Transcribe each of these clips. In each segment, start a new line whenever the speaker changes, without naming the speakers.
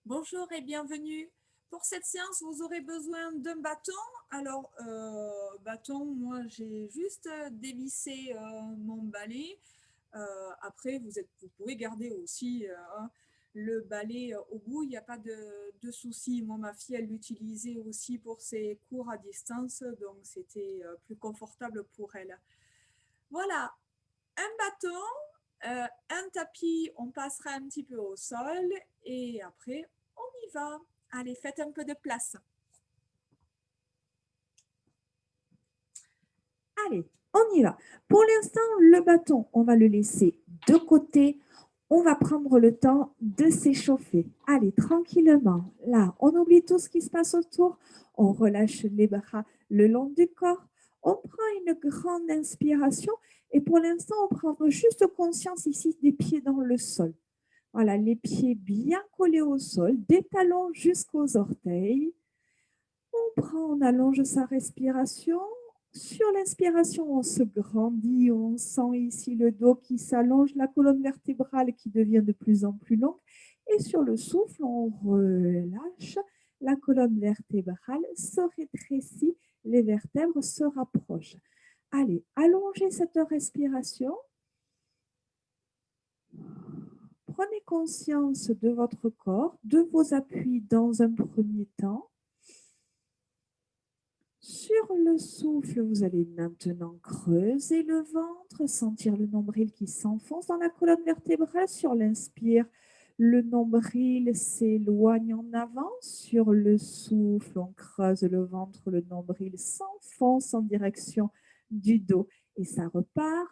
Bonjour et bienvenue. Pour cette séance, vous aurez besoin d'un bâton. Alors, bâton, moi j'ai juste dévissé mon balai. Après, vous pouvez garder aussi le balai au bout, il n'y a pas de souci. Moi, ma fille, elle l'utilisait aussi pour ses cours à distance, donc c'était plus confortable pour elle. Voilà, un bâton, un tapis, on passera un petit peu au sol et après, on y va. Allez, faites un peu de place.
Allez, on y va. Pour l'instant, le bâton, on va le laisser de côté. On va prendre le temps de s'échauffer. Allez, tranquillement. Là, on oublie tout ce qui se passe autour. On relâche les bras le long du corps. On prend une grande inspiration et pour l'instant, on prend juste conscience ici des pieds dans le sol. Voilà, les pieds bien collés au sol, des talons jusqu'aux orteils. On prend, on allonge sa respiration. Sur l'inspiration, on se grandit, on sent ici le dos qui s'allonge, la colonne vertébrale qui devient de plus en plus longue. Et sur le souffle, on relâche, la colonne vertébrale se rétrécit, les vertèbres se rapprochent. Allez, allongez cette respiration. Prenez conscience de votre corps, de vos appuis dans un premier temps. Sur le souffle, vous allez maintenant creuser le ventre, sentir le nombril qui s'enfonce dans la colonne vertébrale. Sur l'inspire, le nombril s'éloigne en avant. Sur le souffle, on creuse le ventre, le nombril s'enfonce en direction du dos et ça repart.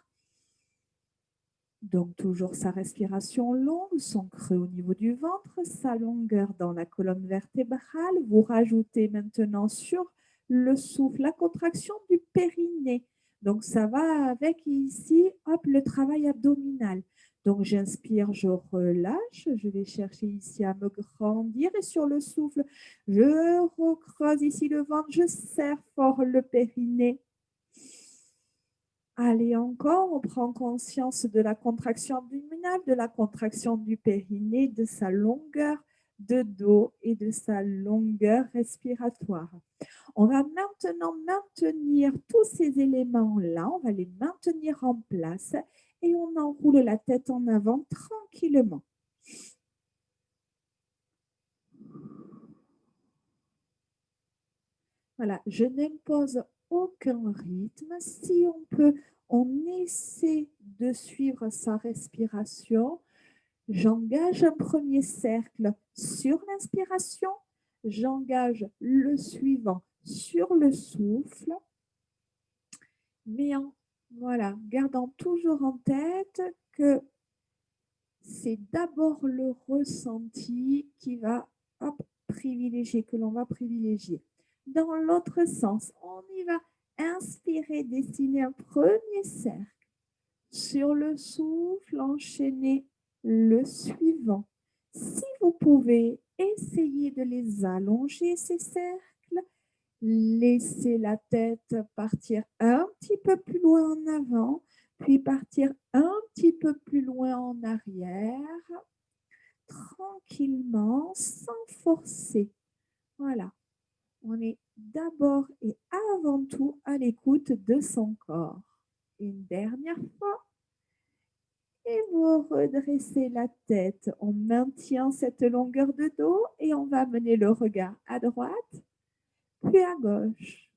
Donc, toujours sa respiration longue, son creux au niveau du ventre, sa longueur dans la colonne vertébrale. Vous rajoutez maintenant sur le souffle la contraction du périnée. Donc, ça va avec ici, hop, le travail abdominal. Donc, j'inspire, je relâche, je vais chercher ici à me grandir et sur le souffle, je recreuse ici le ventre, je serre fort le périnée. Allez, encore, on prend conscience de la contraction abdominale, de la contraction du périnée, de sa longueur de dos et de sa longueur respiratoire. On va maintenant maintenir tous ces éléments-là, on va les maintenir en place et on enroule la tête en avant tranquillement. Voilà, je n'impose aucun rythme. Si on peut, on essaie de suivre sa respiration. J'engage un premier cercle sur l'inspiration, j'engage le suivant sur le souffle, mais voilà, gardant toujours en tête que c'est d'abord le ressenti qui va privilégier, que l'on va privilégier. Dans l'autre sens, on y va inspirer, dessiner un premier cercle. Sur le souffle, enchaînez le suivant. Si vous pouvez, essayez de les allonger, ces cercles. Laissez la tête partir un petit peu plus loin en avant, puis partir un petit peu plus loin en arrière, tranquillement, sans forcer. Voilà, on est d'abord et avant tout à l'écoute de son corps. Une dernière fois. Et vous redressez la tête. On maintient cette longueur de dos et on va mener le regard à droite, puis à gauche.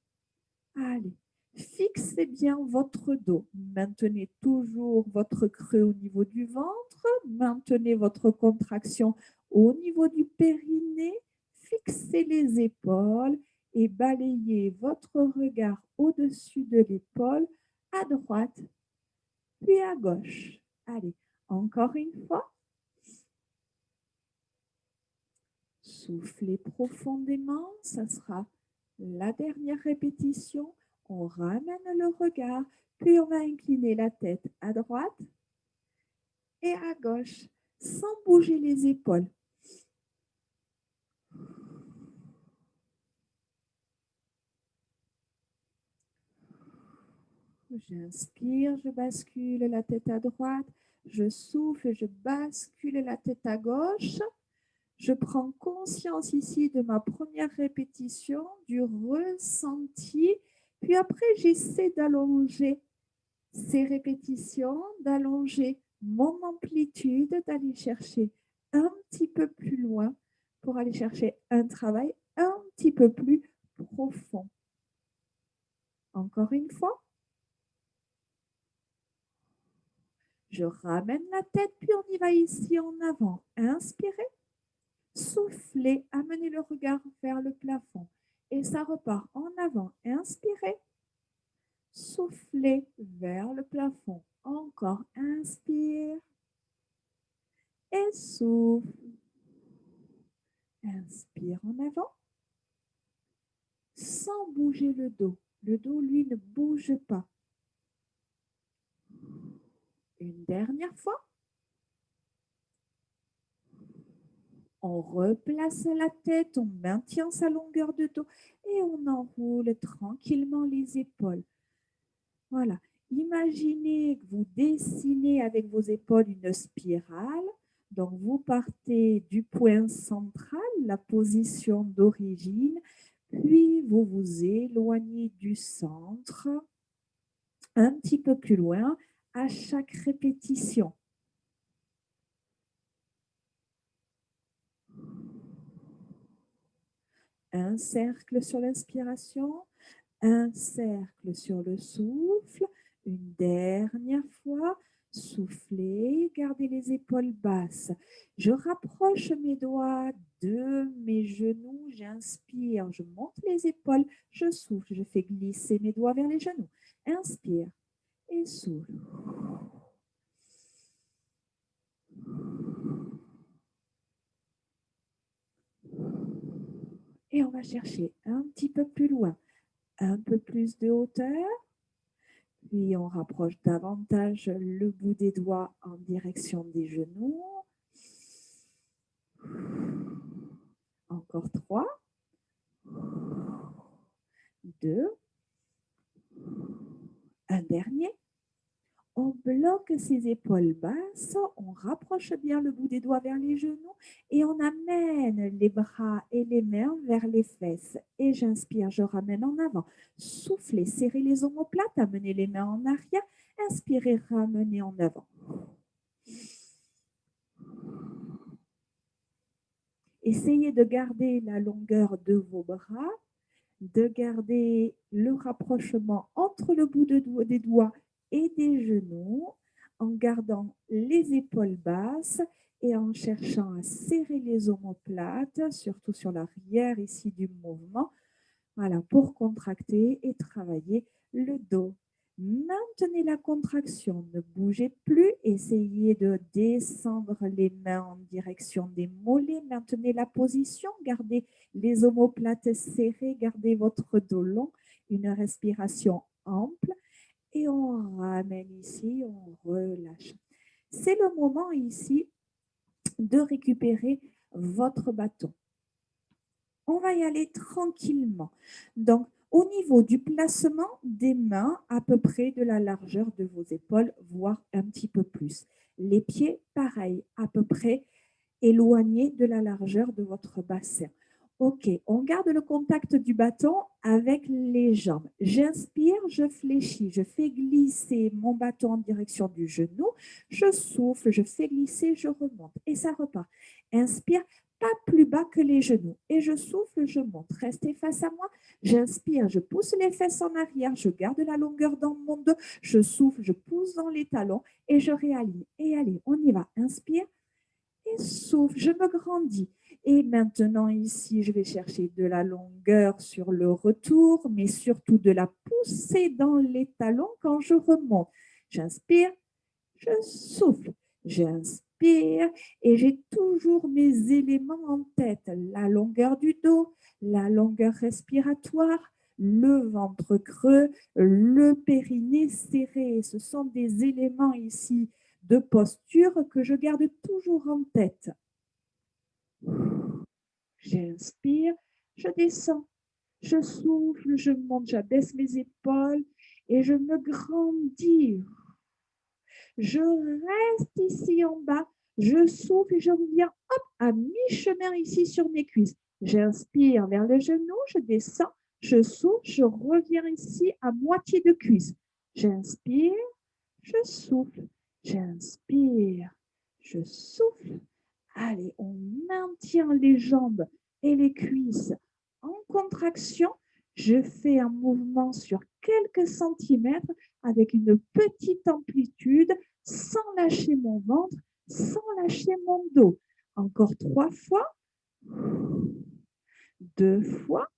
Allez, fixez bien votre dos. Maintenez toujours votre creux au niveau du ventre. Maintenez votre contraction au niveau du périnée. Fixez les épaules et balayez votre regard au-dessus de l'épaule à droite, puis à gauche. Allez, encore une fois. Soufflez profondément, ça sera la dernière répétition. On ramène le regard, puis on va incliner la tête à droite et à gauche sans bouger les épaules. J'inspire, je bascule la tête à droite. Je souffle, je bascule la tête à gauche. Je prends conscience ici de ma première répétition, du ressenti, puis après j'essaie d'allonger ces répétitions, d'allonger mon amplitude, d'aller chercher un petit peu plus loin pour aller chercher un travail un petit peu plus profond. Encore une fois. Je ramène la tête, puis on y va ici en avant. Inspirez, soufflez, amenez le regard vers le plafond. Et ça repart en avant. Inspirez, soufflez vers le plafond. Encore, inspire et souffle. Inspire en avant, sans bouger le dos. Le dos, lui, ne bouge pas. Une dernière fois. On replace la tête, on maintient sa longueur de dos et on enroule tranquillement les épaules. Voilà. Imaginez que vous dessinez avec vos épaules une spirale. Donc, vous partez du point central, la position d'origine, puis vous vous éloignez du centre un petit peu plus loin à chaque répétition. Un cercle sur l'inspiration, un cercle sur le souffle, une dernière fois, soufflez, gardez les épaules basses. Je rapproche mes doigts de mes genoux, j'inspire, je monte les épaules, je souffle, je fais glisser mes doigts vers les genoux. Inspire et souffle. Et on va chercher un petit peu plus loin, un peu plus de hauteur. Puis on rapproche davantage le bout des doigts en direction des genoux. Encore 3, 2, un dernier. On bloque ses épaules basses, on rapproche bien le bout des doigts vers les genoux et on amène les bras et les mains vers les fesses. Et j'inspire, je ramène en avant. Soufflez, serrez les omoplates, amenez les mains en arrière. Inspirez, ramenez en avant. Essayez de garder la longueur de vos bras, de garder le rapprochement entre le bout des doigts et des genoux, en gardant les épaules basses et en cherchant à serrer les omoplates, surtout sur l'arrière ici du mouvement, voilà, pour contracter et travailler le dos. Maintenez la contraction, ne bougez plus, essayez de descendre les mains en direction des mollets, maintenez la position, gardez les omoplates serrées, gardez votre dos long, une respiration ample et on ramène ici, on relâche. C'est le moment ici de récupérer votre bâton. On va y aller tranquillement. Donc, au niveau du placement des mains, à peu près de la largeur de vos épaules, voire un petit peu plus. Les pieds, pareil, à peu près éloignés de la largeur de votre bassin. Ok, on garde le contact du bâton avec les jambes. J'inspire, je fléchis, je fais glisser mon bâton en direction du genou. Je souffle, je fais glisser, je remonte et ça repart. Inspire, pas plus bas que les genoux. Et je souffle, je monte. Restez face à moi. J'inspire, je pousse les fesses en arrière. Je garde la longueur dans mon dos. Je souffle, je pousse dans les talons et je réaligne. Et allez, on y va. Inspire et souffle. Je me grandis. Et maintenant, ici, je vais chercher de la longueur sur le retour, mais surtout de la poussée dans les talons quand je remonte. J'inspire, je souffle. J'inspire et j'ai toujours mes éléments en tête. La longueur du dos, la longueur respiratoire, le ventre creux, le périnée serré. Ce sont des éléments ici de posture que je garde toujours en tête. J'inspire, je descends, je souffle, je monte, j'abaisse mes épaules et je me grandis. Je reste ici en bas Je souffle et je reviens hop, à mi-chemin ici sur mes cuisses. J'inspire vers le genou, je descends, je souffle, je reviens ici à moitié de cuisse. J'inspire, je souffle, j'inspire, je souffle. Allez, on maintient les jambes et les cuisses en contraction. Je fais un mouvement sur quelques centimètres avec une petite amplitude sans lâcher mon ventre, sans lâcher mon dos. Encore 3 fois, 2 fois,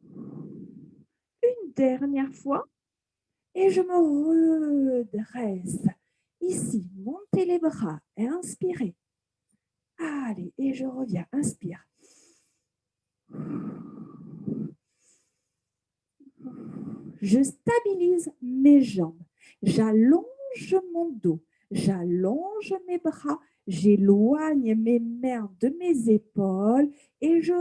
une dernière fois et je me redresse. Ici, montez les bras et inspirez. Allez, et je reviens, inspire. Je stabilise mes jambes, j'allonge mon dos, j'allonge mes bras, j'éloigne mes mains de mes épaules et je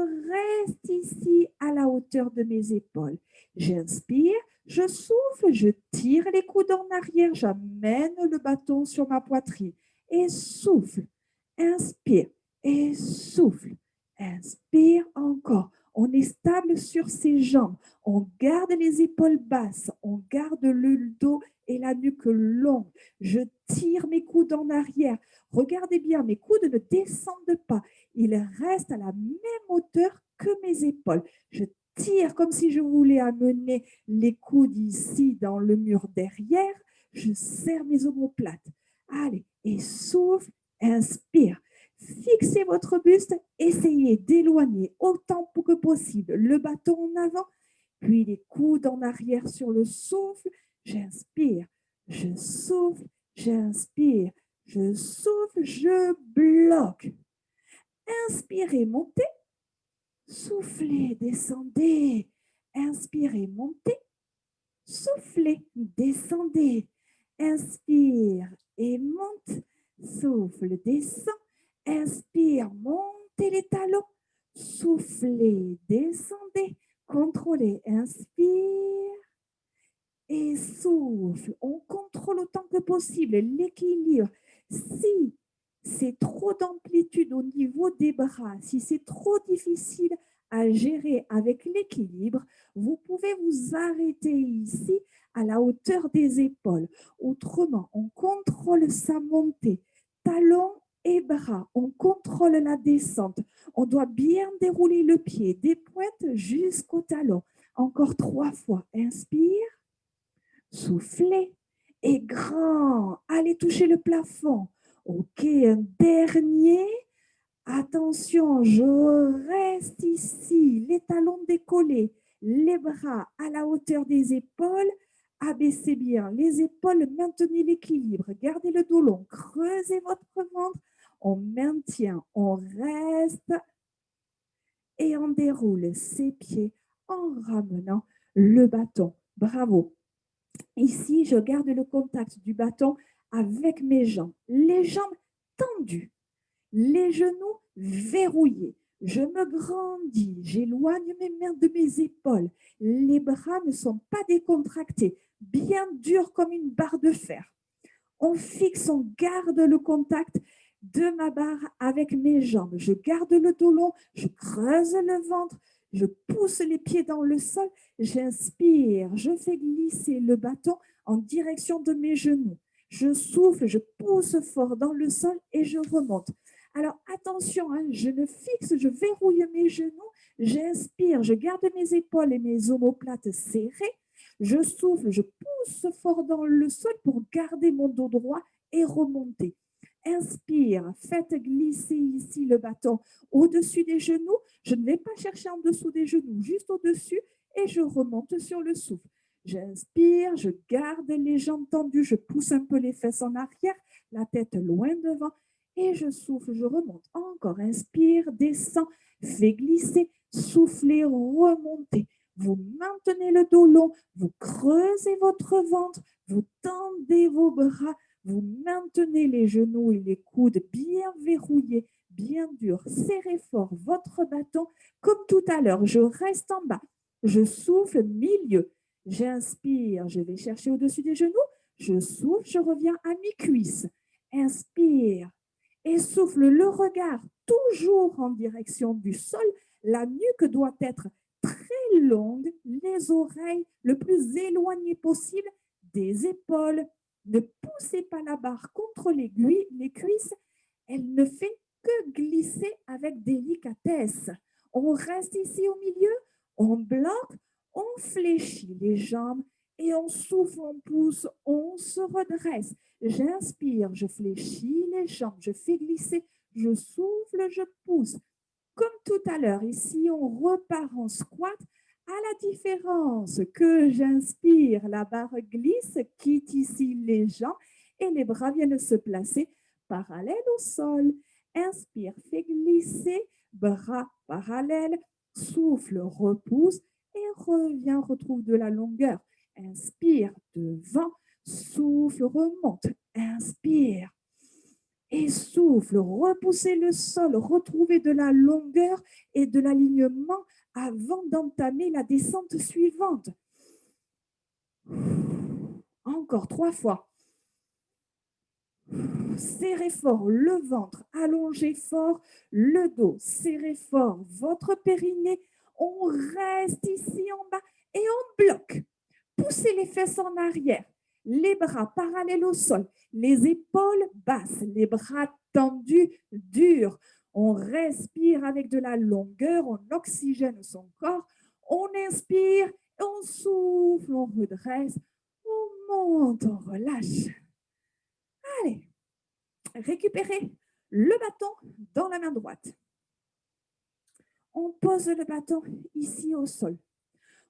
reste ici à la hauteur de mes épaules. J'inspire, je souffle, je tire les coudes en arrière, j'amène le bâton sur ma poitrine et souffle, inspire et souffle, inspire encore. On est stable sur ses jambes. On garde les épaules basses, on garde le dos et la nuque longue. Je tire mes coudes en arrière. Regardez bien, mes coudes ne descendent pas. Ils restent à la même hauteur que mes épaules. Je tire comme si je voulais amener les coudes ici dans le mur derrière. Je serre mes omoplates. Allez, et souffle, inspire. Fixez votre buste, essayez d'éloigner autant que possible le bâton en avant, puis les coudes en arrière sur le souffle. J'inspire, je souffle, j'inspire, je souffle, je bloque. Inspirez, montez, soufflez, descendez. Inspirez, montez, soufflez, descendez. Inspire et monte, souffle, descend. Inspire, montez les talons, soufflez, descendez, contrôlez, inspire et souffle. On contrôle autant que possible l'équilibre. Si c'est trop d'amplitude au niveau des bras, si c'est trop difficile à gérer avec l'équilibre, vous pouvez vous arrêter ici à la hauteur des épaules. Autrement, on contrôle sa montée, talons et bras, on contrôle la descente. On doit bien dérouler le pied, des pointes jusqu'au talon. Encore 3 fois. Inspire, soufflez et grand. Allez toucher le plafond. Ok, un dernier. Attention, je reste ici, les talons décollés, les bras à la hauteur des épaules. Abaissez bien les épaules, maintenez l'équilibre, gardez le dos long, creusez votre ventre. On maintient, on reste et on déroule ses pieds en ramenant le bâton. Bravo. Ici, je garde le contact du bâton avec mes jambes. Les jambes tendues, les genoux verrouillés. Je me grandis, j'éloigne mes mains de mes épaules. Les bras ne sont pas décontractés, bien durs comme une barre de fer. On fixe, on garde le contact de ma barre avec mes jambes. Je garde le dos long, je creuse le ventre, je pousse les pieds dans le sol, j'inspire, je fais glisser le bâton en direction de mes genoux. Je souffle, je pousse fort dans le sol et je remonte. Alors attention, hein, je ne fixe, je verrouille mes genoux, j'inspire, je garde mes épaules et mes omoplates serrées. Je souffle, je pousse fort dans le sol pour garder mon dos droit et remonter. Inspire, faites glisser ici le bâton au-dessus des genoux. Je ne vais pas chercher en dessous des genoux, juste au-dessus et je remonte sur le souffle. J'inspire, je garde les jambes tendues, je pousse un peu les fesses en arrière, la tête loin devant et je souffle, je remonte. Encore, inspire, descend, fais glisser, soufflez, remontez. Vous maintenez le dos long, vous creusez votre ventre, vous tendez vos bras, vous maintenez les genoux et les coudes bien verrouillés, bien durs. Serrez fort votre bâton comme tout à l'heure. Je reste en bas. Je souffle milieu. J'inspire, je vais chercher au-dessus des genoux. Je souffle, je reviens à mi-cuisse. Inspire et souffle le regard toujours en direction du sol. La nuque doit être très longue, les oreilles le plus éloignées possible des épaules. Ne poussez pas la barre contre les cuisses, elle ne fait que glisser avec délicatesse. On reste ici au milieu, on bloque, on fléchit les jambes et on souffle, on pousse, on se redresse. J'inspire, je fléchis les jambes, je fais glisser, je souffle, je pousse. Comme tout à l'heure, ici, on repart en squat. À la différence que j'inspire, la barre glisse, quitte ici les jambes et les bras viennent se placer parallèles au sol. Inspire, fais glisser, bras parallèles, souffle, repousse et reviens, retrouve de la longueur. Inspire, devant, souffle, remonte, inspire et souffle, repoussez le sol, retrouvez de la longueur et de l'alignement avant d'entamer la descente suivante. Encore 3 fois. Serrez fort le ventre, allongez fort le dos, serrez fort votre périnée. On reste ici en bas et on bloque. Poussez les fesses en arrière, les bras parallèles au sol, les épaules basses, les bras tendus, durs. On respire avec de la longueur, on oxygène son corps, on inspire, on souffle, on redresse, on monte, on relâche. Allez, récupérez le bâton dans la main droite. On pose le bâton ici au sol.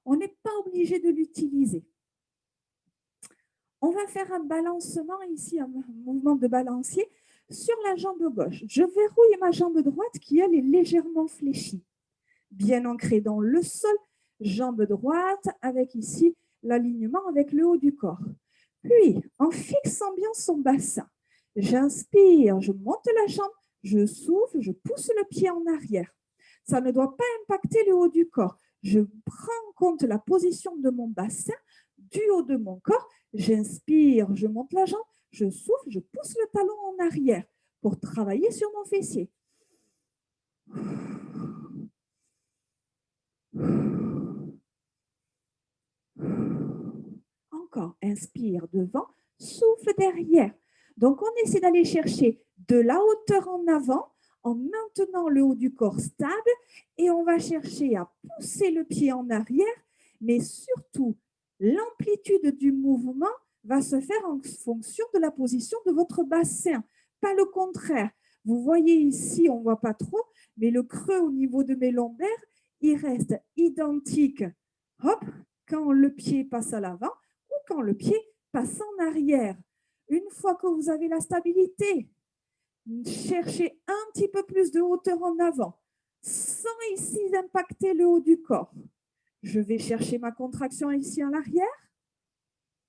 On n'est pas obligé de l'utiliser. On va faire un balancement ici, un mouvement de balancier sur la jambe gauche. Je verrouille ma jambe droite qui, elle, est légèrement fléchie. Bien ancrée dans le sol, jambe droite avec ici l'alignement avec le haut du corps. Puis, en fixant bien son bassin, j'inspire, je monte la jambe, je souffle, je pousse le pied en arrière. Ça ne doit pas impacter le haut du corps. Je prends en compte la position de mon bassin, du haut de mon corps. J'inspire, je monte la jambe, je souffle, je pousse le talon en arrière pour travailler sur mon fessier. Encore, inspire devant, souffle derrière. Donc, on essaie d'aller chercher de la hauteur en avant en maintenant le haut du corps stable et on va chercher à pousser le pied en arrière, mais surtout, l'amplitude du mouvement va se faire en fonction de la position de votre bassin, pas le contraire. Vous voyez ici, on ne voit pas trop, mais le creux au niveau de mes lombaires, il reste identique. Hop, quand le pied passe à l'avant ou quand le pied passe en arrière. Une fois que vous avez la stabilité, cherchez un petit peu plus de hauteur en avant, sans ici impacter le haut du corps. Je vais chercher ma contraction ici en arrière.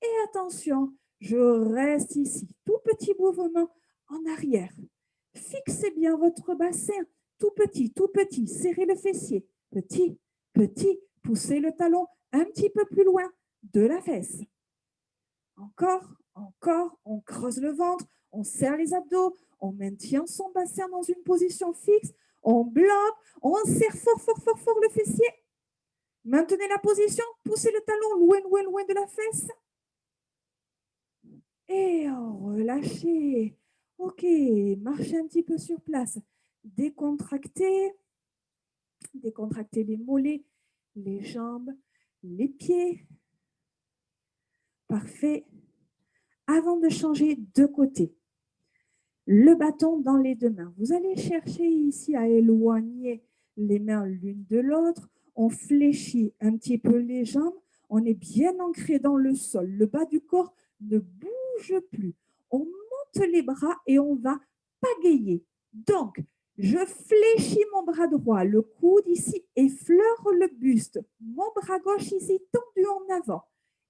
Et attention, je reste ici. Tout petit mouvement en arrière. Fixez bien votre bassin. Tout petit. Serrez le fessier. Petit, poussez le talon un petit peu plus loin de la fesse. Encore, on creuse le ventre, on serre les abdos, on maintient son bassin dans une position fixe, on bloque, on serre fort le fessier. Maintenez la position, poussez le talon loin de la fesse. Et relâchez. Ok, marchez un petit peu sur place. Décontractez les mollets, les jambes, les pieds. Parfait. Avant de changer de côté, le bâton dans les 2 mains. Vous allez chercher ici à éloigner les mains l'une de l'autre. On fléchit un petit peu les jambes. On est bien ancré dans le sol. Le bas du corps ne bouge plus. On monte les bras et on va pagayer. Donc, je fléchis mon bras droit. Le coude ici effleure le buste. Mon bras gauche ici tendu en avant.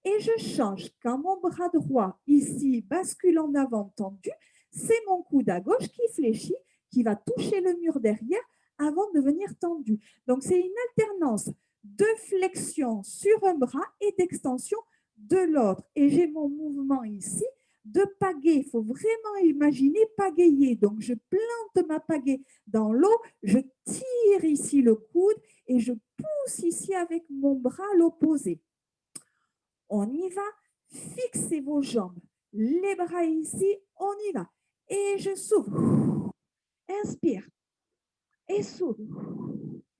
Et je change. Quand mon bras droit ici bascule en avant tendu, c'est mon coude à gauche qui fléchit, qui va toucher le mur derrière avant de venir tendu. Donc, c'est une alternance de flexion sur un bras et d'extension de l'autre. Et j'ai mon mouvement ici de pagaie. Il faut vraiment imaginer pagayer. Donc, je plante ma pagaie dans l'eau, je tire ici le coude et je pousse ici avec mon bras à l'opposé. On y va, fixez vos jambes, les bras ici, on y va. Et je souffle, inspire, et souffle,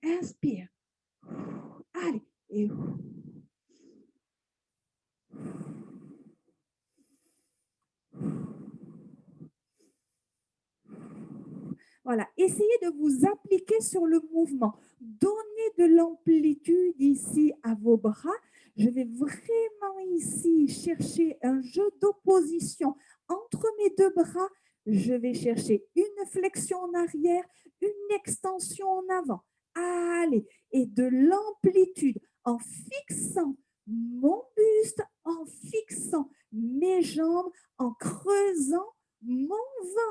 inspire. Allez, et voilà, essayez de vous appliquer sur le mouvement. Donnez de l'amplitude ici à vos bras. Je vais vraiment ici chercher un jeu d'opposition entre mes deux bras. Je vais chercher une flexion en arrière, une extension en avant. Allez, et de l'amplitude en fixant mon buste, en fixant mes jambes, en creusant mon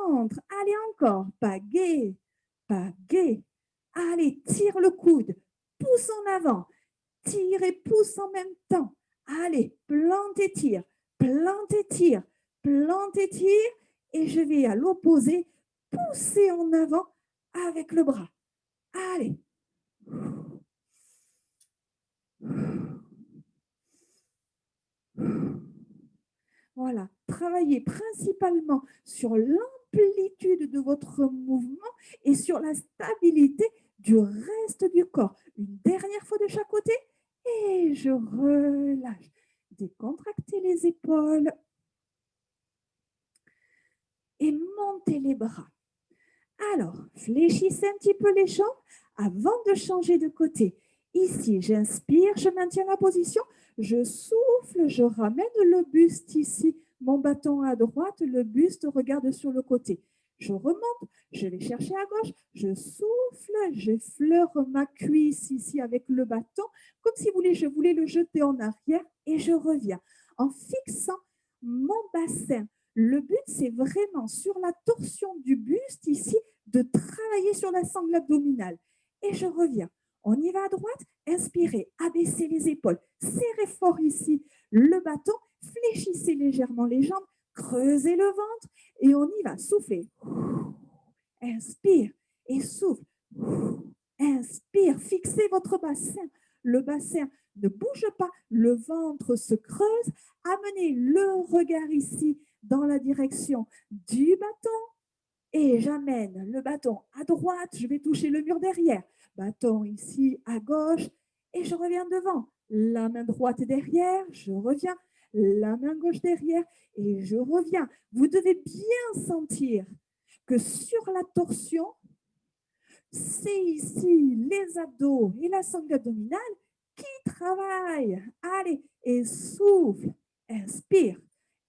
ventre. Allez encore, pagaie, pagaie. Allez, tire le coude, pousse en avant, tire et pousse en même temps. Allez, plante et tire, plante et tire, plante et tire. Et je vais à l'opposé, pousser en avant avec le bras. Allez. Voilà, travaillez principalement sur l'amplitude de votre mouvement et sur la stabilité du reste du corps. Une dernière fois de chaque côté et je relâche. Décontractez les épaules et montez les bras. Alors, fléchissez un petit peu les jambes avant de changer de côté. Ici, j'inspire, je maintiens la position, je souffle, je ramène le buste ici, mon bâton à droite, le buste regarde sur le côté. Je remonte, je vais chercher à gauche, je souffle, j'effleure ma cuisse ici avec le bâton, comme si je voulais le jeter en arrière et je reviens en fixant mon bassin. Le but, c'est vraiment sur la torsion du buste ici, de travailler sur la sangle abdominale. Et je reviens. On y va à droite, inspirez, abaissez les épaules, serrez fort ici le bâton, fléchissez légèrement les jambes, creusez le ventre et on y va, soufflez. Inspire et souffle. Inspire, fixez votre bassin. Le bassin ne bouge pas, le ventre se creuse. Amenez le regard ici dans la direction du bâton et j'amène le bâton à droite, je vais toucher le mur derrière. Bâton ici à gauche et je reviens devant. La main droite derrière, je reviens. La main gauche derrière et je reviens. Vous devez bien sentir que sur la torsion, c'est ici les abdos et la sangle abdominale qui travaillent. Allez, et souffle, inspire,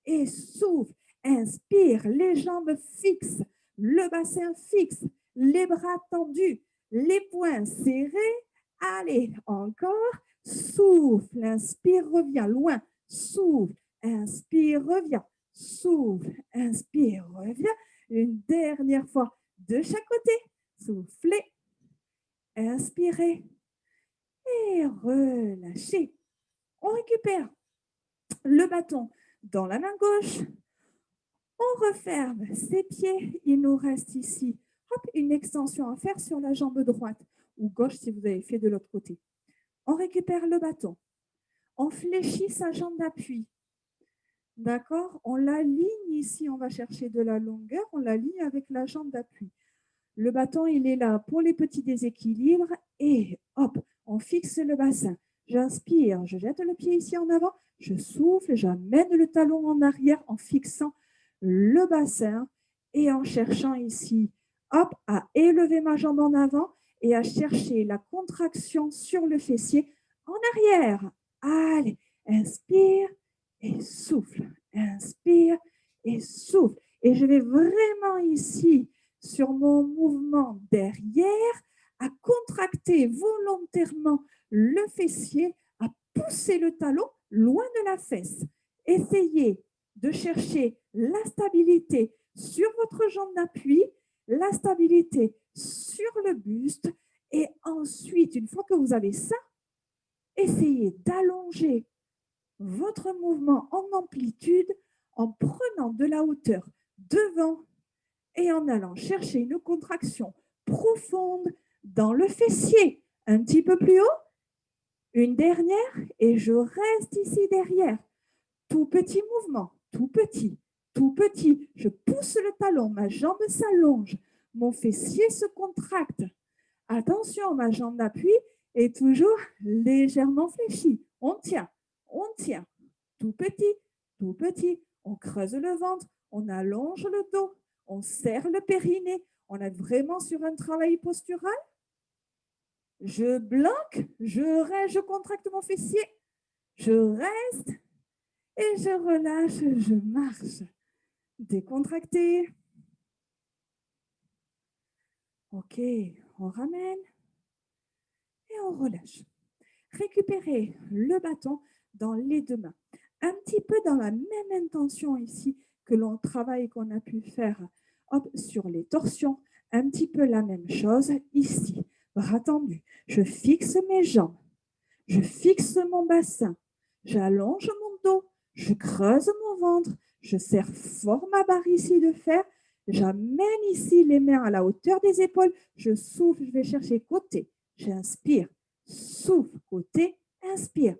et souffle, inspire, les jambes fixes, le bassin fixe, les bras tendus, les poings serrés. Allez, encore, souffle, inspire, reviens loin, souffle, inspire, reviens, souffle, inspire, reviens. Une dernière fois de chaque côté. Soufflez, inspirez et relâchez. On récupère le bâton dans la main gauche. On referme ses pieds. Il nous reste ici une extension à faire sur la jambe droite ou gauche si vous avez fait de l'autre côté. On récupère le bâton. On fléchit sa jambe d'appui. D'accord? On l'aligne ici. On va chercher de la longueur. On l'aligne avec la jambe d'appui. Le bâton, il est là pour les petits déséquilibres et hop, on fixe le bassin. J'inspire, je jette le pied ici en avant, je souffle, j'amène le talon en arrière en fixant le bassin et en cherchant ici, hop, à élever ma jambe en avant et à chercher la contraction sur le fessier en arrière. Allez, inspire et souffle, inspire et souffle. Et je vais vraiment ici sur mon mouvement derrière, à contracter volontairement le fessier, à pousser le talon loin de la fesse. Essayez de chercher la stabilité sur votre jambe d'appui, la stabilité sur le buste et ensuite, une fois que vous avez ça, essayez d'allonger votre mouvement en amplitude en prenant de la hauteur devant et en allant chercher une contraction profonde dans le fessier. Un petit peu plus haut. Une dernière et je reste ici derrière. Tout petit mouvement, tout petit, tout petit. Je pousse le talon, ma jambe s'allonge, mon fessier se contracte. Attention, ma jambe d'appui est toujours légèrement fléchie. On tient, tout petit, tout petit. On creuse le ventre, on allonge le dos, on serre le périnée. On est vraiment sur un travail postural. Je bloque, je contracte mon fessier, je reste et je relâche, je marche. Décontracté. Ok, on ramène et on relâche. Récupérez le bâton dans les deux mains. Un petit peu dans la même intention ici que l'on travaille qu'on a pu faire sur les torsions. Un petit peu la même chose ici. Bras tendus. Je fixe mes jambes. Je fixe mon bassin. J'allonge mon dos. Je creuse mon ventre. Je serre fort ma barre ici de fer. J'amène ici les mains à la hauteur des épaules. Je souffle. Je vais chercher côté. J'inspire. Souffle, côté, inspire.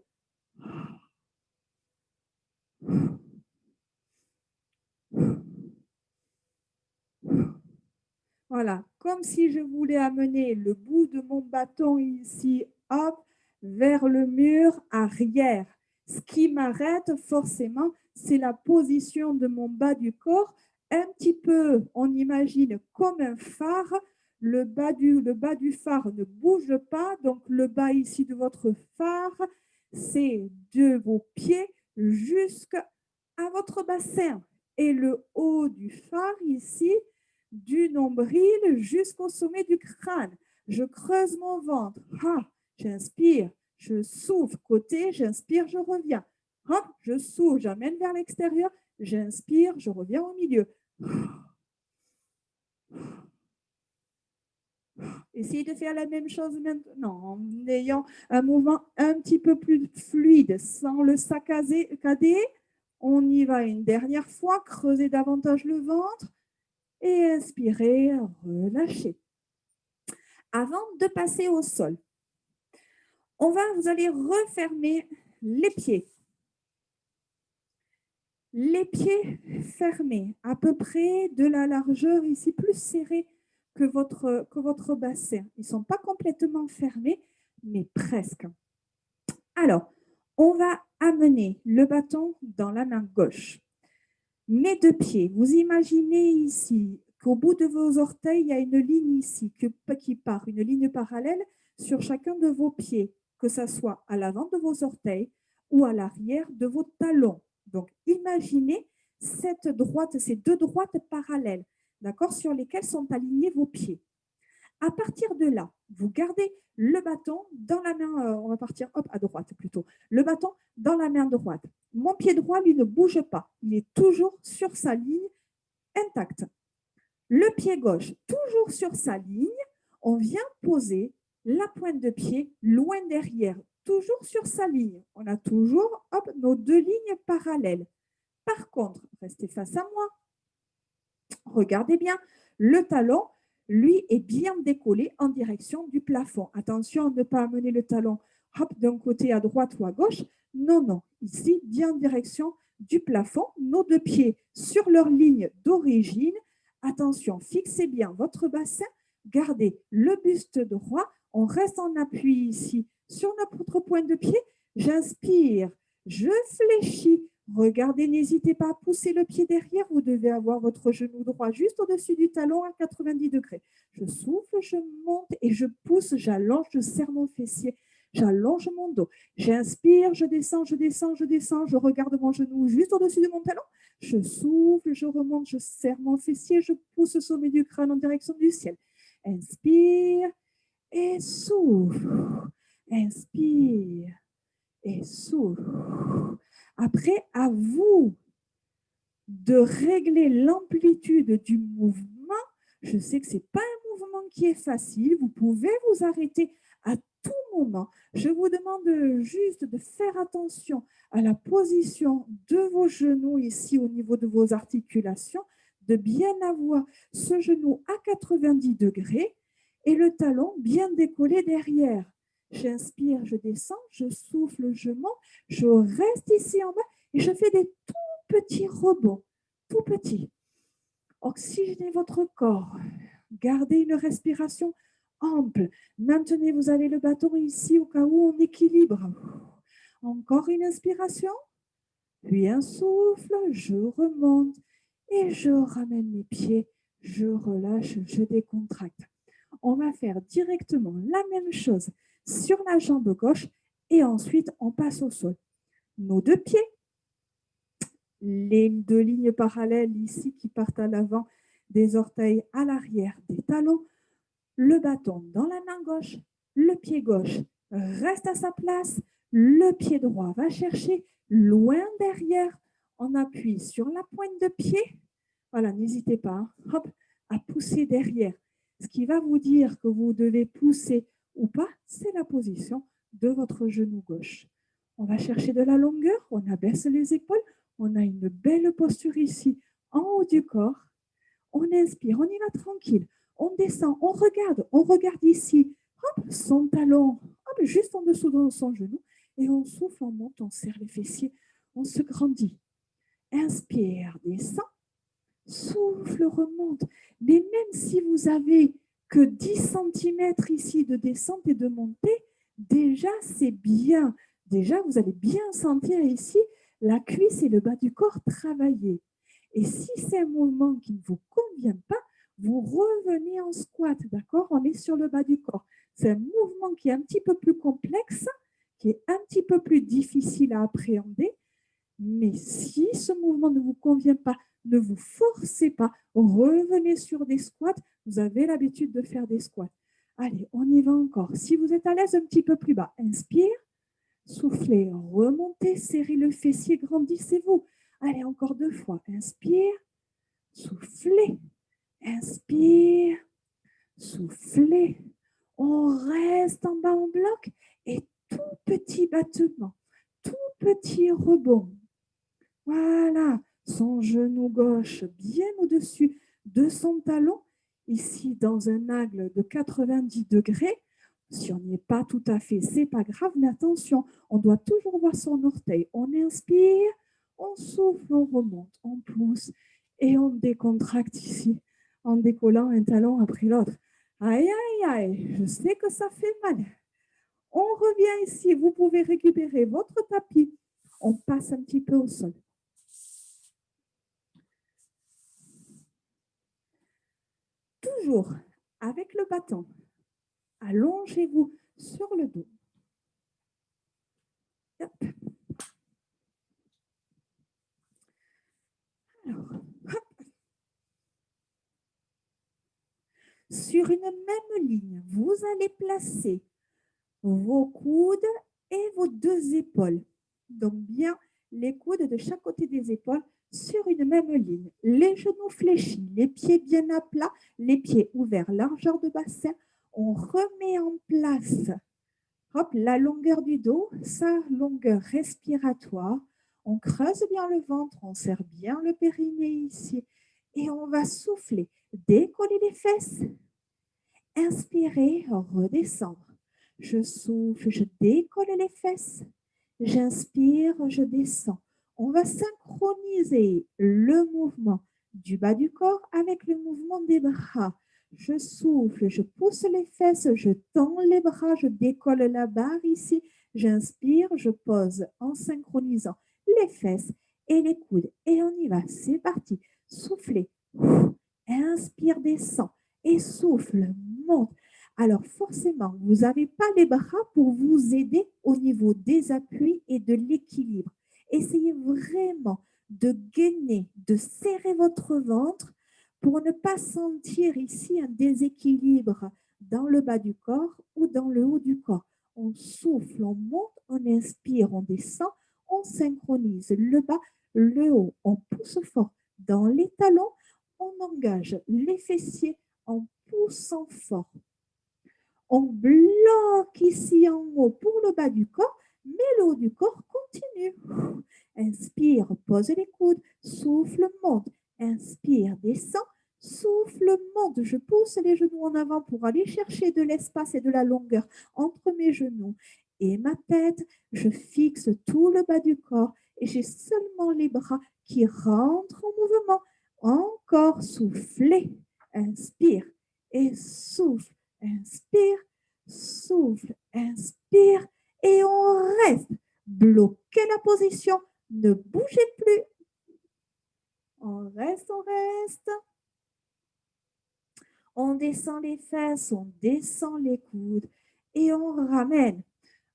Voilà, comme si je voulais amener le bout de mon bâton ici, hop, vers le mur arrière. Ce qui m'arrête forcément, c'est la position de mon bas du corps. Un petit peu, on imagine comme un phare. Le bas du phare ne bouge pas, donc le bas ici de votre phare, c'est de vos pieds jusqu'à votre bassin. Et le haut du phare ici, du nombril jusqu'au sommet du crâne. Je creuse mon ventre. J'inspire, je souffle côté, j'inspire, je reviens. Je souffle, j'amène vers l'extérieur, j'inspire, je reviens au milieu. Essayez de faire la même chose maintenant en ayant un mouvement un petit peu plus fluide, sans le saccader. On y va une dernière fois, creusez davantage le ventre et inspirez, relâchez. Avant de passer au sol, vous allez refermer les pieds. Les pieds fermés, à peu près de la largeur ici, plus serrée que votre bassin. Ils ne sont pas complètement fermés, mais presque. Alors, on va amener le bâton dans la main gauche. Mes deux pieds, vous imaginez ici qu'au bout de vos orteils, il y a une ligne ici qui part, une ligne parallèle sur chacun de vos pieds, que ce soit à l'avant de vos orteils ou à l'arrière de vos talons. Donc, imaginez ces deux droites parallèles, d'accord, sur lesquelles sont alignés vos pieds. À partir de là, vous gardez le bâton dans la main, on va partir à droite plutôt, le bâton dans la main droite. Mon pied droit, lui, ne bouge pas, il est toujours sur sa ligne intacte. Le pied gauche, toujours sur sa ligne, on vient poser la pointe de pied loin derrière, toujours sur sa ligne. On a toujours nos deux lignes parallèles. Par contre, restez face à moi. Regardez bien, le talon, lui, est bien décollé en direction du plafond. Attention à ne pas amener le talon d'un côté à droite ou à gauche. Non, non. Ici, bien en direction du plafond. Nos deux pieds sur leur ligne d'origine. Attention, fixez bien votre bassin. Gardez le buste droit. On reste en appui ici sur notre pointe de pied. J'inspire, je fléchis. Regardez, n'hésitez pas à pousser le pied derrière. Vous devez avoir votre genou droit juste au-dessus du talon à 90 degrés. Je souffle, je monte et je pousse, j'allonge, je serre mon fessier, j'allonge mon dos. J'inspire, je descends, je descends, je descends. Je regarde mon genou juste au-dessus de mon talon. Je souffle, je remonte, je serre mon fessier, je pousse au sommet du crâne en direction du ciel. Inspire et souffle. Inspire et souffle. Après, à vous de régler l'amplitude du mouvement. Je sais que ce n'est pas un mouvement qui est facile. Vous pouvez vous arrêter à tout moment, je vous demande juste de faire attention à la position de vos genoux ici au niveau de vos articulations, de bien avoir ce genou à 90 degrés et le talon bien décollé derrière. J'inspire, je descends, je souffle, je monte, je reste ici en bas et je fais des tout petits rebonds, tout petits. Oxygénez votre corps, gardez une respiration ample. Maintenez, vous avez le bâton ici au cas où on équilibre. Encore une inspiration, puis un souffle, je remonte et je ramène mes pieds, je relâche, je décontracte. On va faire directement la même chose sur la jambe gauche et ensuite on passe au sol. Nos deux pieds, les deux lignes parallèles ici qui partent à l'avant, des orteils à l'arrière des talons, le bâton dans la main gauche, le pied gauche reste à sa place, le pied droit va chercher loin derrière, on appuie sur la pointe de pied. Voilà, n'hésitez pas hop, à pousser derrière. Ce qui va vous dire que vous devez pousser ou pas, c'est la position de votre genou gauche. On va chercher de la longueur, on abaisse les épaules, on a une belle posture ici en haut du corps. On inspire, on y va tranquille. On descend, on regarde ici, hop, son talon, hop, juste en dessous de son genou, et on souffle, on monte, on serre les fessiers, on se grandit. Inspire, descend, souffle, remonte. Mais même si vous avez que 10 cm ici de descente et de montée, déjà c'est bien. Déjà, vous allez bien sentir ici la cuisse et le bas du corps travailler. Et si c'est un mouvement qui ne vous convient pas, vous revenez en squat, d'accord? On est sur le bas du corps. C'est un mouvement qui est un petit peu plus complexe, qui est un petit peu plus difficile à appréhender. Mais si ce mouvement ne vous convient pas, ne vous forcez pas, revenez sur des squats. Vous avez l'habitude de faire des squats. Allez, on y va encore. Si vous êtes à l'aise un petit peu plus bas, inspire, soufflez, remontez, serrez le fessier, grandissez-vous. Allez, encore 2 fois. Inspire, soufflez, inspire, soufflez. On reste en bas en bloc et tout petit battement, tout petit rebond. Voilà, son genou gauche bien au-dessus de son talon, ici dans un angle de 90 degrés. Si on n'y est pas tout à fait, c'est pas grave, mais attention, on doit toujours voir son orteil. On inspire, on souffle, on remonte, on pousse et on décontracte ici en décollant un talon après l'autre. Aïe, aïe, aïe, je sais que ça fait mal. On revient ici, vous pouvez récupérer votre tapis. On passe un petit peu au sol. Toujours avec le bâton, allongez-vous sur le dos. Hop. Alors, hop. Sur une même ligne, vous allez placer vos coudes et vos 2 épaules. Donc bien les coudes de chaque côté des épaules sur une même ligne. Les genoux fléchis, les pieds bien à plat, les pieds ouverts, largeur de bassin. On remet en place hop, la longueur du dos, sa longueur respiratoire. On creuse bien le ventre, on serre bien le périnée ici. Et on va souffler, décoller les fesses. Inspirez, redescendre. Je souffle, je décolle les fesses. J'inspire, je descends. On va synchroniser le mouvement du bas du corps avec le mouvement des bras. Je souffle, je pousse les fesses, je tends les bras, je décolle la barre ici. J'inspire, je pose en synchronisant les fesses et les coudes. Et on y va, c'est parti. Soufflez. Inspire, descend et souffle, monte. Alors forcément, vous n'avez pas les bras pour vous aider au niveau des appuis et de l'équilibre. Essayez vraiment de gainer, de serrer votre ventre pour ne pas sentir ici un déséquilibre dans le bas du corps ou dans le haut du corps. On souffle, on monte, on inspire, on descend, on synchronise le bas, le haut, on pousse fort dans les talons, on engage les fessiers en poussant fort. On bloque ici en haut pour le bas du corps, mais le haut du corps continue. Inspire, pose les coudes, souffle, monte. Inspire, descend, souffle, monte. Je pousse les genoux en avant pour aller chercher de l'espace et de la longueur entre mes genoux et ma tête. Je fixe tout le bas du corps et j'ai seulement les bras qui rentrent en mouvement. Encore, soufflez. Inspire et souffle. Inspire, souffle, inspire et on reste. Bloquez la position. Ne bougez plus. On reste, on reste. On descend les fesses, on descend les coudes et on ramène.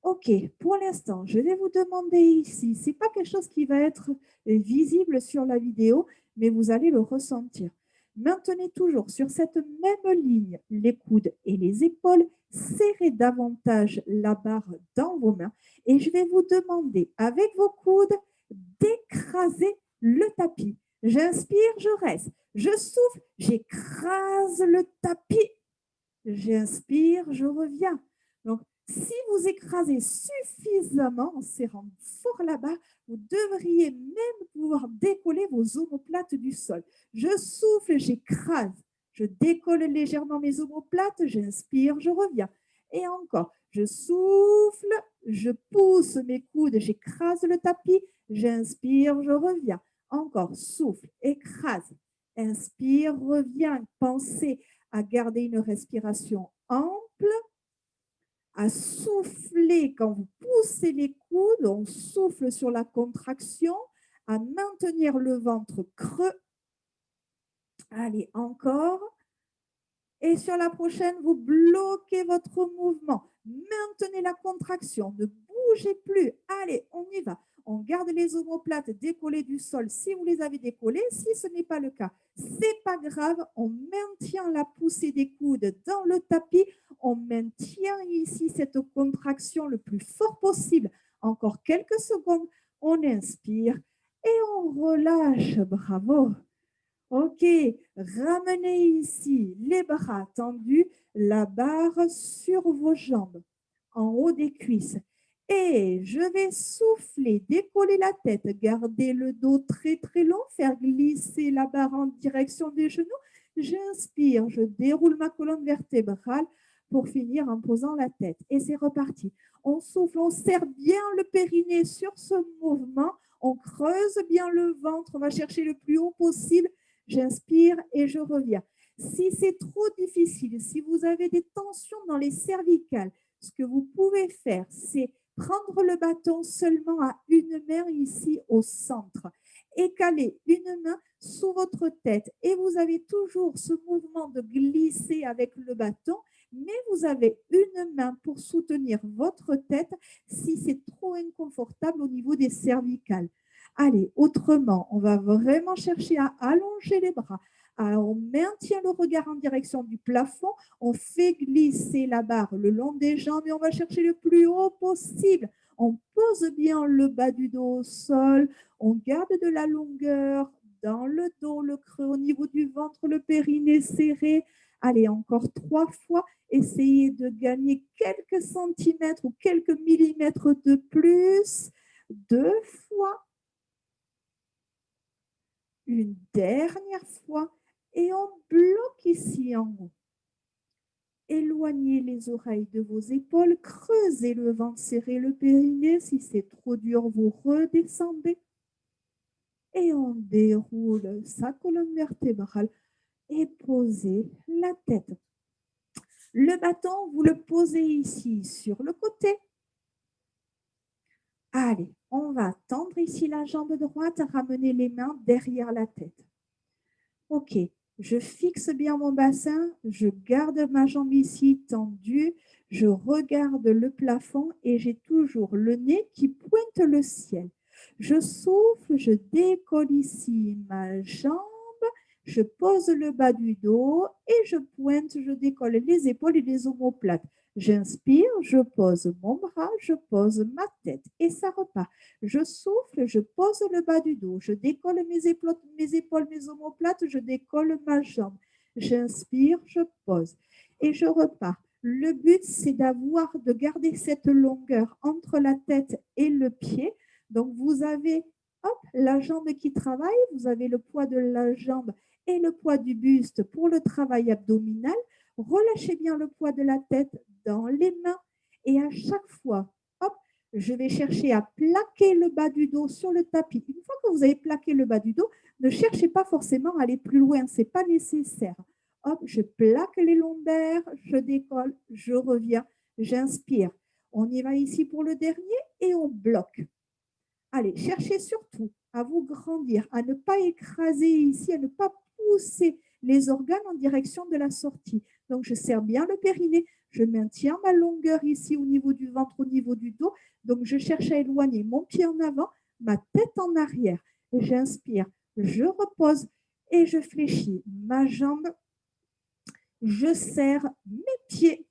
Ok, pour l'instant, je vais vous demander ici, ce n'est pas quelque chose qui va être visible sur la vidéo, mais vous allez le ressentir. Maintenez toujours sur cette même ligne les coudes et les épaules, serrez davantage la barre dans vos mains et je vais vous demander avec vos coudes d'écraser le tapis. J'inspire, je reste. Je souffle, j'écrase le tapis. J'inspire, je reviens. Donc, si vous écrasez suffisamment en serrant fort la barre, vous devriez même pouvoir décoller vos omoplates du sol. Je souffle, j'écrase. Je décolle légèrement mes omoplates, j'inspire, je reviens. Et encore, je souffle, je pousse mes coudes, j'écrase le tapis, j'inspire, je reviens. Encore, souffle, écrase, inspire, reviens. Pensez à garder une respiration ample, à souffler quand vous poussez les coudes, on souffle sur la contraction, à maintenir le ventre creux. Allez, encore. Et sur la prochaine, vous bloquez votre mouvement. Maintenez la contraction, ne bougez plus. Allez, on y va. On garde les omoplates décollées du sol si vous les avez décollées. Si ce n'est pas le cas, ce n'est pas grave. On maintient la poussée des coudes dans le tapis. On maintient ici cette contraction le plus fort possible. Encore quelques secondes. On inspire et on relâche. Bravo. Ok, ramenez ici les bras tendus, la barre sur vos jambes, en haut des cuisses. Et je vais souffler, décoller la tête, garder le dos très très long, faire glisser la barre en direction des genoux. J'inspire, je déroule ma colonne vertébrale pour finir en posant la tête. Et c'est reparti. On souffle, on serre bien le périnée sur ce mouvement. On creuse bien le ventre, on va chercher le plus haut possible. J'inspire et je reviens. Si c'est trop difficile, si vous avez des tensions dans les cervicales, ce que vous pouvez faire, c'est prendre le bâton seulement à une main ici au centre et caler une main sous votre tête. Et vous avez toujours ce mouvement de glisser avec le bâton, mais vous avez une main pour soutenir votre tête si c'est trop inconfortable au niveau des cervicales. Allez, autrement, on va vraiment chercher à allonger les bras. Alors, on maintient le regard en direction du plafond, on fait glisser la barre le long des jambes et on va chercher le plus haut possible. On pose bien le bas du dos au sol, on garde de la longueur dans le dos, le creux au niveau du ventre, le périnée serré. Allez, encore 3 fois, essayez de gagner quelques centimètres ou quelques millimètres de plus. 2 fois. Une dernière fois et on bloque ici en haut. Éloignez les oreilles de vos épaules, creusez le ventre, serrez le périnée. Si c'est trop dur, vous redescendez. Et on déroule sa colonne vertébrale et posez la tête. Le bâton, vous le posez ici sur le côté. Allez, on va tendre ici la jambe droite, ramener les mains derrière la tête. Ok, je fixe bien mon bassin, je garde ma jambe ici tendue, je regarde le plafond et j'ai toujours le nez qui pointe le ciel. Je souffle, je décolle ici ma jambe, je pose le bas du dos et je pointe, je décolle les épaules et les omoplates. J'inspire, je pose mon bras, je pose ma tête et ça repart. Je souffle, je pose le bas du dos, je décolle mes épaules, mes omoplates, je décolle ma jambe. J'inspire, je pose et je repars. Le but, c'est de garder cette longueur entre la tête et le pied. Donc, vous avez hop, la jambe qui travaille, vous avez le poids de la jambe et le poids du buste pour le travail abdominal. Relâchez bien le poids de la tête dans les mains et à chaque fois, hop, je vais chercher à plaquer le bas du dos sur le tapis. Une fois que vous avez plaqué le bas du dos, ne cherchez pas forcément à aller plus loin, ce n'est pas nécessaire. Hop, je plaque les lombaires, je décolle, je reviens, j'inspire. On y va ici pour le dernier et on bloque. Allez, cherchez surtout à vous grandir, à ne pas écraser ici, à ne pas pousser les organes en direction de la sortie. Donc, je serre bien le périnée, je maintiens ma longueur ici au niveau du ventre, au niveau du dos. Donc, je cherche à éloigner mon pied en avant, ma tête en arrière. J'inspire, je repose et je fléchis ma jambe. Je serre mes pieds.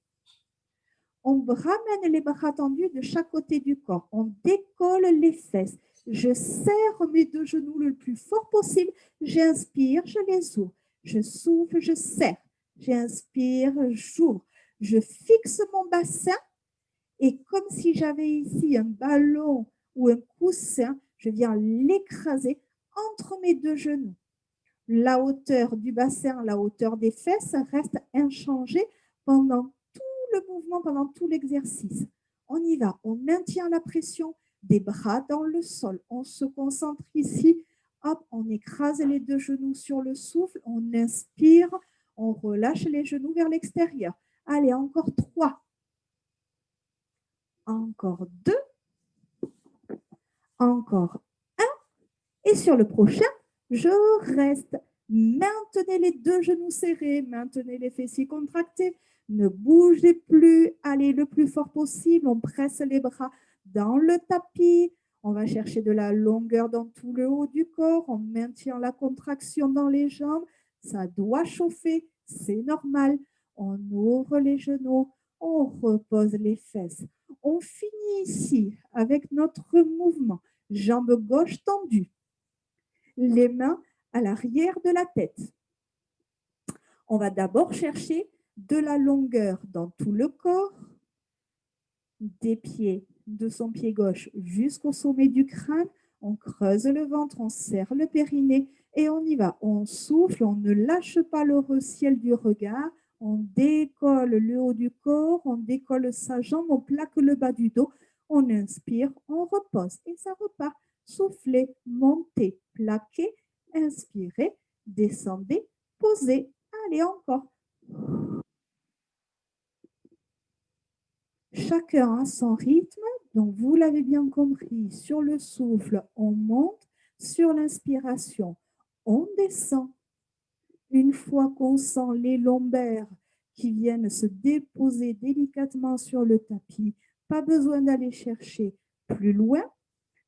On ramène les bras tendus de chaque côté du corps. On décolle les fesses. Je serre mes deux genoux le plus fort possible. J'inspire, je les ouvre. Je souffle, je serre. J'inspire, j'ouvre. Je fixe mon bassin et comme si j'avais ici un ballon ou un coussin, je viens l'écraser entre mes deux genoux. La hauteur du bassin, la hauteur des fesses reste inchangée pendant tout le mouvement, pendant tout l'exercice. On y va, on maintient la pression des bras dans le sol. On se concentre ici, hop, on écrase les deux genoux sur le souffle, on inspire, on relâche les genoux vers l'extérieur. Allez, encore 3. Encore 2. Encore 1. Et sur le prochain, je reste. Maintenez les deux genoux serrés, maintenez les fessiers contractés. Ne bougez plus, allez le plus fort possible. On presse les bras dans le tapis. On va chercher de la longueur dans tout le haut du corps. On maintient la contraction dans les jambes. Ça doit chauffer, c'est normal. On ouvre les genoux, on repose les fesses. On finit ici avec notre mouvement. Jambe gauche tendue, les mains à l'arrière de la tête. On va d'abord chercher de la longueur dans tout le corps, des pieds, de son pied gauche jusqu'au sommet du crâne. On creuse le ventre, on serre le périnée et on y va. On souffle, on ne lâche pas le ciel du regard. On décolle le haut du corps, on décolle sa jambe, on plaque le bas du dos. On inspire, on repose et ça repart. Soufflez, montez, plaquez, inspirez, descendez, posez. Allez, encore. Chacun a son rythme, donc vous l'avez bien compris, sur le souffle, on monte, sur l'inspiration, on descend. Une fois qu'on sent les lombaires qui viennent se déposer délicatement sur le tapis, pas besoin d'aller chercher plus loin.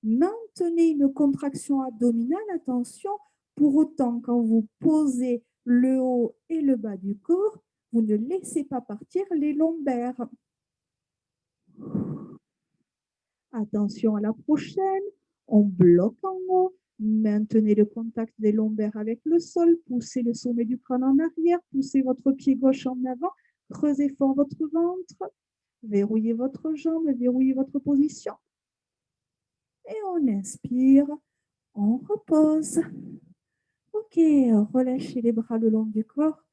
Maintenez une contraction abdominale, attention, pour autant quand vous posez le haut et le bas du corps, vous ne laissez pas partir les lombaires. Attention à la prochaine, on bloque en haut, maintenez le contact des lombaires avec le sol, poussez le sommet du crâne en arrière, poussez votre pied gauche en avant, creusez fort votre ventre, verrouillez votre jambe, verrouillez votre position. Et on inspire, on repose. Ok, relâchez les bras le long du corps,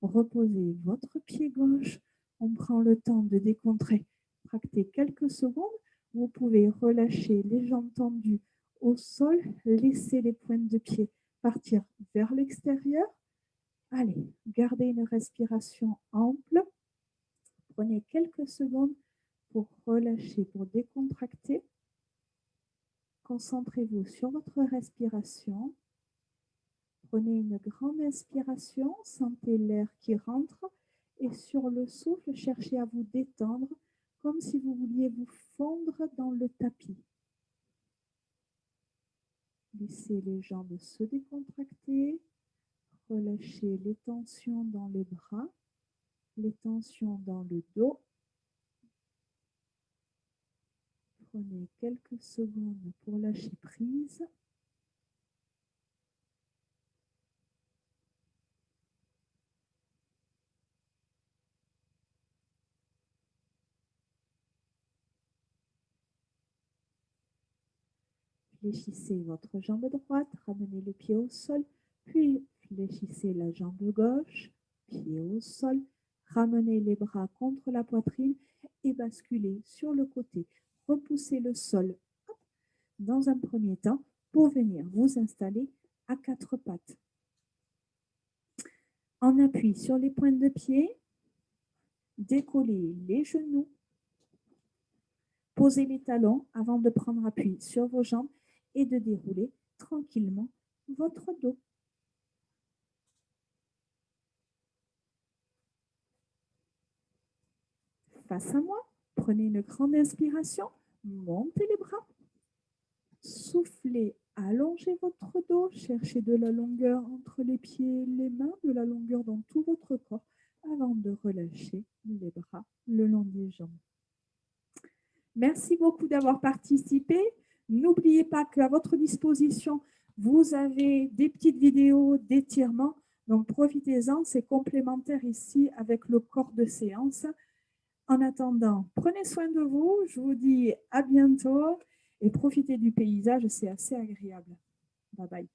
reposez votre pied gauche, on prend le temps de décontracter quelques secondes. Vous pouvez relâcher les jambes tendues au sol, laisser les pointes de pied partir vers l'extérieur. Allez, gardez une respiration ample. Prenez quelques secondes pour relâcher, pour décontracter. Concentrez-vous sur votre respiration. Prenez une grande inspiration, sentez l'air qui rentre et sur le souffle, cherchez à vous détendre comme si vous vouliez vous fondre dans le tapis. Laissez les jambes se décontracter, relâchez les tensions dans les bras, les tensions dans le dos. Prenez quelques secondes pour lâcher prise. Fléchissez votre jambe droite, ramenez le pied au sol, puis fléchissez la jambe gauche, pied au sol, ramenez les bras contre la poitrine et basculez sur le côté. Repoussez le sol dans un premier temps pour venir vous installer à quatre pattes. En appui sur les pointes de pied, décollez les genoux, posez les talons avant de prendre appui sur vos jambes et de dérouler tranquillement votre dos. Face à moi, prenez une grande inspiration, montez les bras, soufflez, allongez votre dos, cherchez de la longueur entre les pieds et les mains, de la longueur dans tout votre corps avant de relâcher les bras le long des jambes. Merci beaucoup d'avoir participé. N'oubliez pas qu'à votre disposition, vous avez des petites vidéos d'étirement. Donc, profitez-en, c'est complémentaire ici avec le corps de séance. En attendant, prenez soin de vous. Je vous dis à bientôt et profitez du paysage, c'est assez agréable. Bye bye.